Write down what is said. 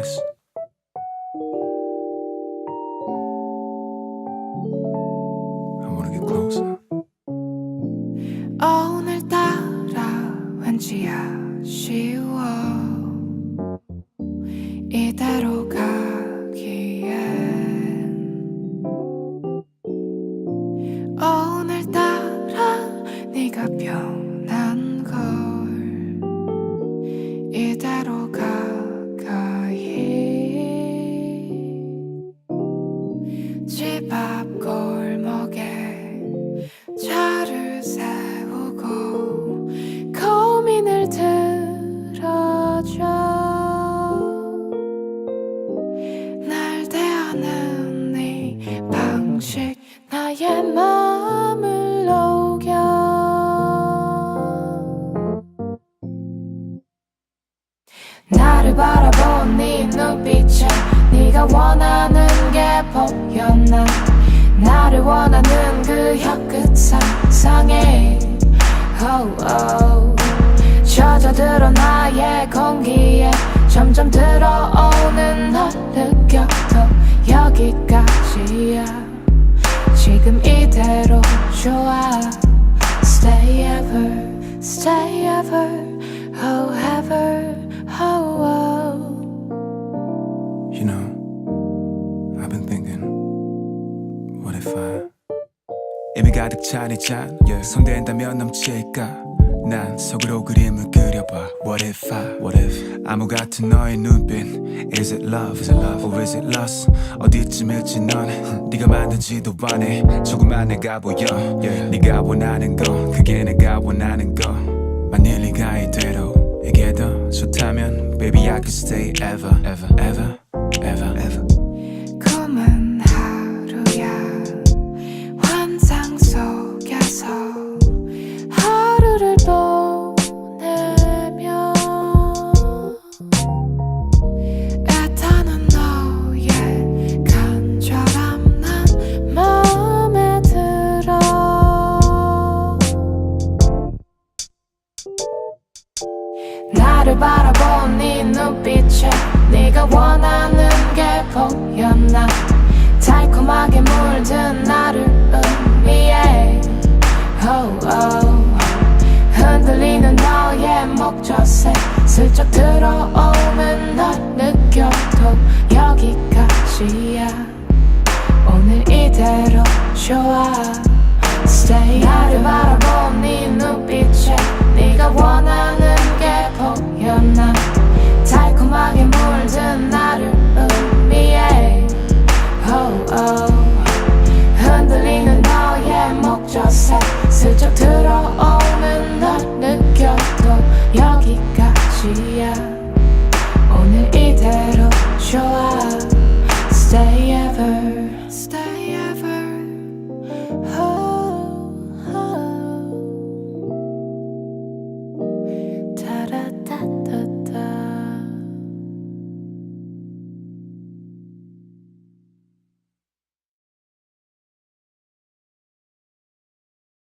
this. I wanna get closer. 오늘따라 왠지 아쉬워 이대로 가기엔 오늘따라 네가 변한 걸 이대로 가까이 집 앞 골목에 차를 세우고 고민을 들어줘 날 대하는 네 방식 나의 맘을 녹여 나를 바라본 네 눈빛에 네가 원하는 게 보였나 나를 원하는 그 혀끝 상상에 oh, oh. 젖어들어 나의 공기에 점점 들어오는 널 느껴도 여기까지야 지금 이대로 좋아 Stay ever, oh ever, oh, oh. You know, I've been thinking, what if I 이미 가득 찬 이 잔 성대한다면 넘칠까 난 속으로 그림을 그려봐 What if 아무 같은 너의 눈빛 Is it love or is it lust 어디쯤일지 넌 네가 만든지도 않네 조금만 내가 보여 네가 원하는 거 그게 내가 원하는 거 만일 네가 이대로 이게 더 좋다면 Baby I could stay ever 꿈은 하루야 환상 속에서 하루를 보내며 애타는 너의 간절함 난 마음에 들어 나를 바라본 네 눈빛에 네가 원하는 게 보였나 달콤하게 물든 나를 의미해 oh, oh. 흔들리는 너의 목젖에 슬쩍 들어오는 널 느껴도 여기까지야 오늘 이대로 좋아 Stay 나를 바라본 네 눈빛에